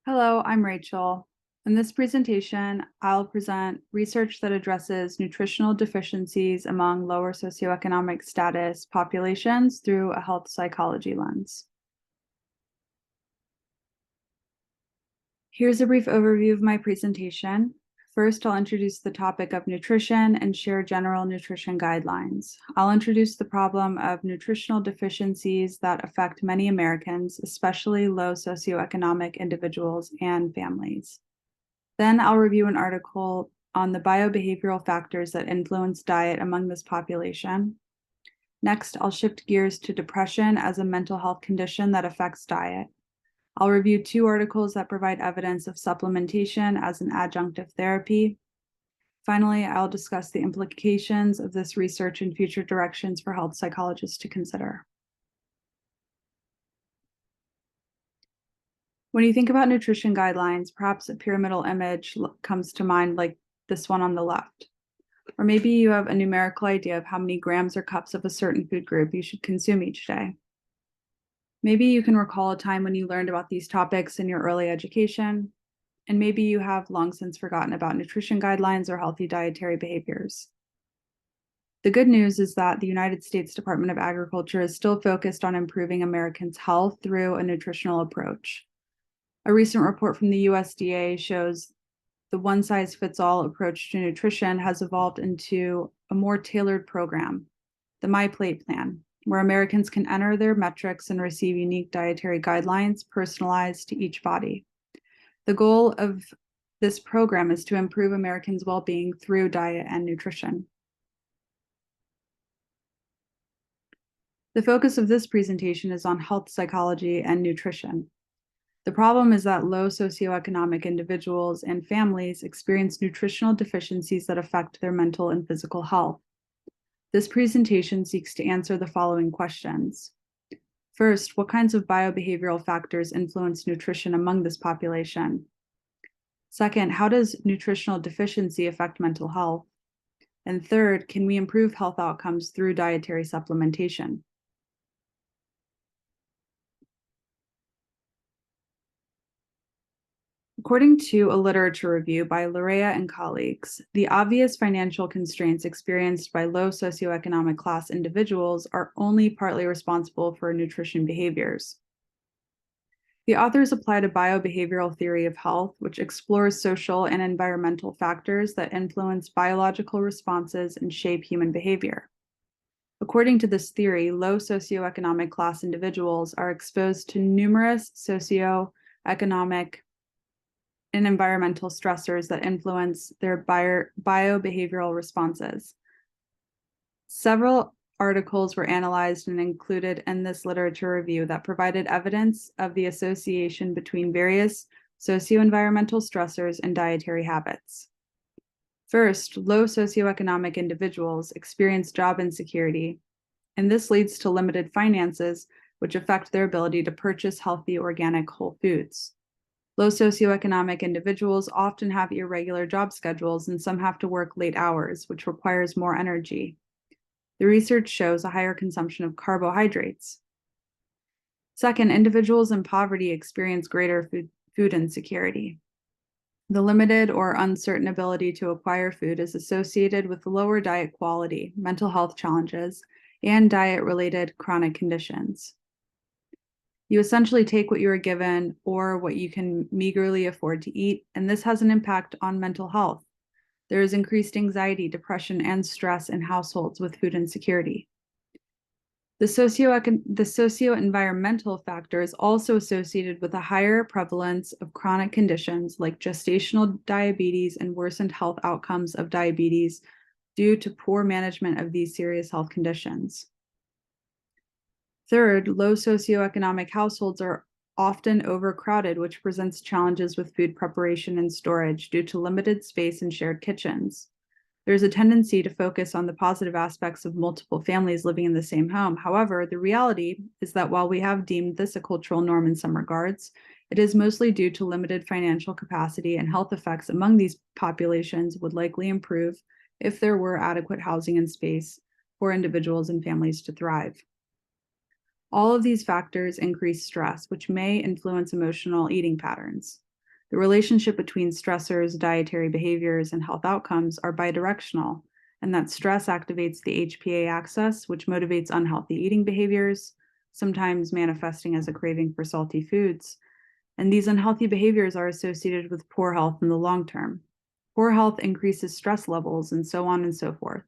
Hello, I'm Rachel. In this presentation, I'll present research that addresses nutritional deficiencies among lower socioeconomic status populations through a health psychology lens. Here's a brief overview of my presentation. First, I'll introduce the topic of nutrition and share general nutrition guidelines. I'll introduce the problem of nutritional deficiencies that affect many Americans, especially low socioeconomic individuals and families. Then I'll review an article on the biobehavioral factors that influence diet among this population. Next, I'll shift gears to depression as a mental health condition that affects diet. I'll review two articles that provide evidence of supplementation as an adjunctive therapy. Finally, I'll discuss the implications of this research and future directions for health psychologists to consider. When you think about nutrition guidelines, perhaps a pyramidal image comes to mind, like this one on the left. Or maybe you have a numerical idea of how many grams or cups of a certain food group you should consume each day. Maybe you can recall a time when you learned about these topics in your early education, and maybe you have long since forgotten about nutrition guidelines or healthy dietary behaviors. The good news is that the United States Department of Agriculture is still focused on improving Americans' health through a nutritional approach. A recent report from the USDA shows the one-size-fits-all approach to nutrition has evolved into a more tailored program, the My Plate Plan, where Americans can enter their metrics and receive unique dietary guidelines personalized to each body. The goal of this program is to improve Americans' well-being through diet and nutrition. The focus of this presentation is on health psychology and nutrition. The problem is that low socioeconomic individuals and families experience nutritional deficiencies that affect their mental and physical health. This presentation seeks to answer the following questions. First, what kinds of biobehavioral factors influence nutrition among this population? Second, how does nutritional deficiency affect mental health? And third, can we improve health outcomes through dietary supplementation? According to a literature review by Lorea and colleagues, the obvious financial constraints experienced by low socioeconomic class individuals are only partly responsible for nutrition behaviors. The authors applied a biobehavioral theory of health, which explores social and environmental factors that influence biological responses and shape human behavior. According to this theory, low socioeconomic class individuals are exposed to numerous socioeconomic and environmental stressors that influence their biobehavioral responses. Several articles were analyzed and included in this literature review that provided evidence of the association between various socio-environmental stressors and dietary habits. First, low socioeconomic individuals experience job insecurity, and this leads to limited finances, which affect their ability to purchase healthy organic whole foods. Low socioeconomic individuals often have irregular job schedules, and some have to work late hours, which requires more energy. The research shows a higher consumption of carbohydrates. Second, individuals in poverty experience greater food insecurity. The limited or uncertain ability to acquire food is associated with lower diet quality, mental health challenges, and diet-related chronic conditions. You essentially take what you are given or what you can meagerly afford to eat, and this has an impact on mental health. There is increased anxiety, depression, and stress in households with food insecurity. The socio-environmental factor is also associated with a higher prevalence of chronic conditions like gestational diabetes and worsened health outcomes of diabetes due to poor management of these serious health conditions. Third, low socioeconomic households are often overcrowded, which presents challenges with food preparation and storage due to limited space and shared kitchens. There's a tendency to focus on the positive aspects of multiple families living in the same home. However, the reality is that while we have deemed this a cultural norm in some regards, it is mostly due to limited financial capacity, and health effects among these populations would likely improve if there were adequate housing and space for individuals and families to thrive. All of these factors increase stress, which may influence emotional eating patterns. The relationship between stressors, dietary behaviors, and health outcomes are bidirectional, and that stress activates the HPA axis, which motivates unhealthy eating behaviors, sometimes manifesting as a craving for salty foods. And these unhealthy behaviors are associated with poor health in the long term. Poor health increases stress levels, and so on and so forth.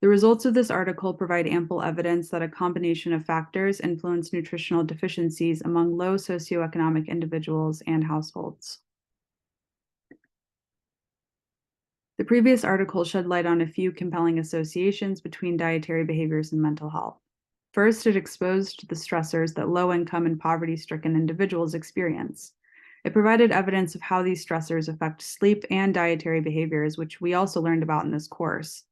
The results of this article provide ample evidence that a combination of factors influence nutritional deficiencies among low socioeconomic individuals and households. The previous article shed light on a few compelling associations between dietary behaviors and mental health. First, it exposed the stressors that low-income and poverty-stricken individuals experience. It provided evidence of how these stressors affect sleep and dietary behaviors, which we also learned about in this course.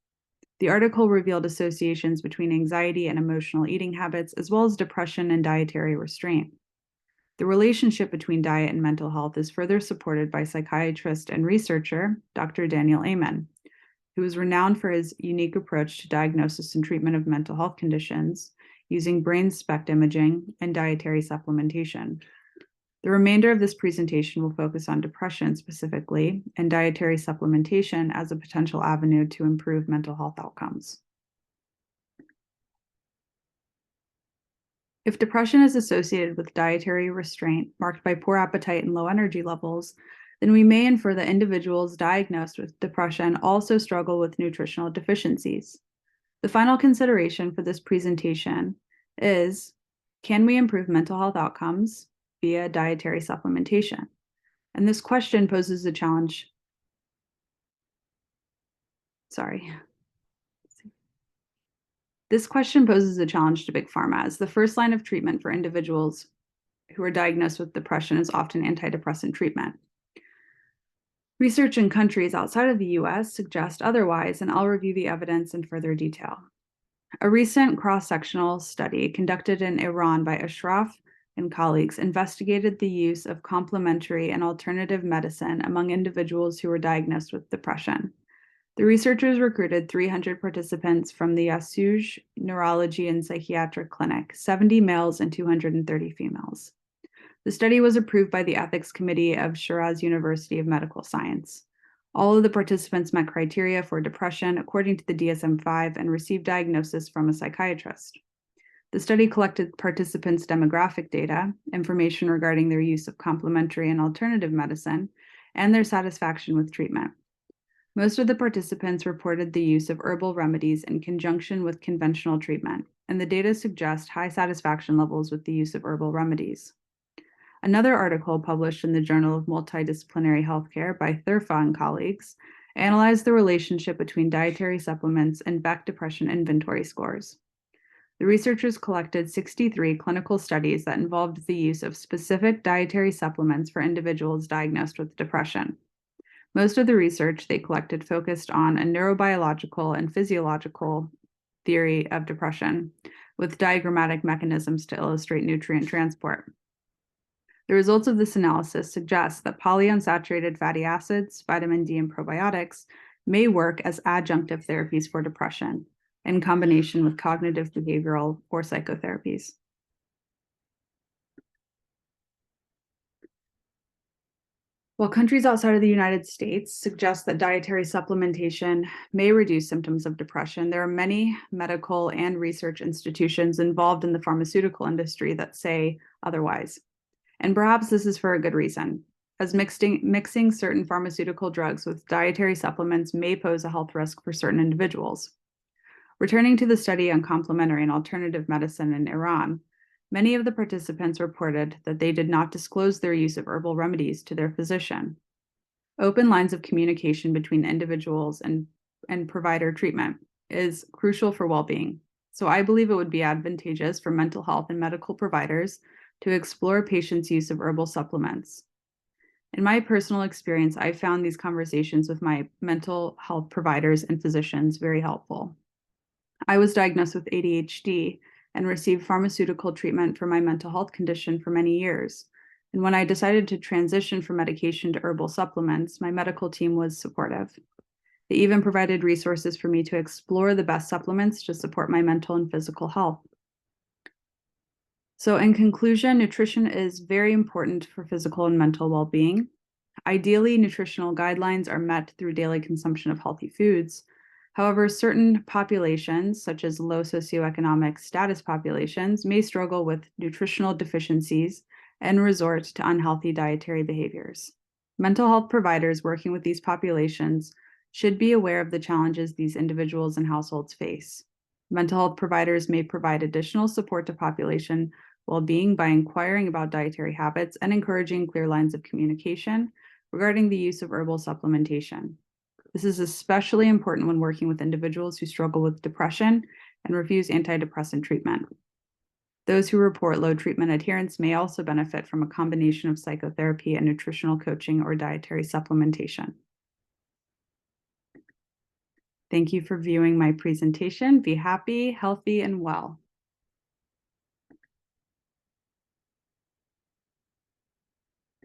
The article revealed associations between anxiety and emotional eating habits, as well as depression and dietary restraint. The relationship between diet and mental health is further supported by psychiatrist and researcher Dr. Daniel Amen, who is renowned for his unique approach to diagnosis and treatment of mental health conditions using brain SPECT imaging and dietary supplementation. The remainder of this presentation will focus on depression specifically and dietary supplementation as a potential avenue to improve mental health outcomes. If depression is associated with dietary restraint marked by poor appetite and low energy levels, then we may infer that individuals diagnosed with depression also struggle with nutritional deficiencies. The final consideration for this presentation is, can we improve mental health outcomes via dietary supplementation? And this question poses a challenge. This question poses a challenge to Big Pharma, as the first line of treatment for individuals who are diagnosed with depression is often antidepressant treatment. Research in countries outside of the US suggests otherwise, and I'll review the evidence in further detail. A recent cross-sectional study conducted in Iran by Ashraf and colleagues investigated the use of complementary and alternative medicine among individuals who were diagnosed with depression. The researchers recruited 300 participants from the Yasuj Neurology and Psychiatric Clinic, 70 males and 230 females. The study was approved by the Ethics Committee of Shiraz University of Medical Science. All of the participants met criteria for depression according to the DSM-5 and received diagnosis from a psychiatrist. The study collected participants' demographic data, information regarding their use of complementary and alternative medicine, and their satisfaction with treatment. Most of the participants reported the use of herbal remedies in conjunction with conventional treatment, and the data suggest high satisfaction levels with the use of herbal remedies. Another article published in the Journal of Multidisciplinary Healthcare by Thurfa and colleagues analyzed the relationship between dietary supplements and Beck depression inventory scores. The researchers collected 63 clinical studies that involved the use of specific dietary supplements for individuals diagnosed with depression. Most of the research they collected focused on a neurobiological and physiological theory of depression, with diagrammatic mechanisms to illustrate nutrient transport. The results of this analysis suggest that polyunsaturated fatty acids, vitamin D, and probiotics may work as adjunctive therapies for depression in combination with cognitive behavioral or psychotherapies. While countries outside of the United States suggest that dietary supplementation may reduce symptoms of depression, there are many medical and research institutions involved in the pharmaceutical industry that say otherwise. And perhaps this is for a good reason, as mixing certain pharmaceutical drugs with dietary supplements may pose a health risk for certain individuals. Returning to the study on complementary and alternative medicine in Iran, many of the participants reported that they did not disclose their use of herbal remedies to their physician. Open lines of communication between individuals and provider treatment is crucial for well-being. So I believe it would be advantageous for mental health and medical providers to explore patients' use of herbal supplements. In my personal experience, I found these conversations with my mental health providers and physicians very helpful. I was diagnosed with ADHD and received pharmaceutical treatment for my mental health condition for many years. And when I decided to transition from medication to herbal supplements, my medical team was supportive. They even provided resources for me to explore the best supplements to support my mental and physical health. So in conclusion, nutrition is very important for physical and mental well-being. Ideally, nutritional guidelines are met through daily consumption of healthy foods. However, certain populations, such as low socioeconomic status populations, may struggle with nutritional deficiencies and resort to unhealthy dietary behaviors. Mental health providers working with these populations should be aware of the challenges these individuals and households face. Mental health providers may provide additional support to population well-being by inquiring about dietary habits and encouraging clear lines of communication regarding the use of herbal supplementation. This is especially important when working with individuals who struggle with depression and refuse antidepressant treatment. Those who report low treatment adherence may also benefit from a combination of psychotherapy and nutritional coaching or dietary supplementation. Thank you for viewing my presentation. Be happy, healthy, and well.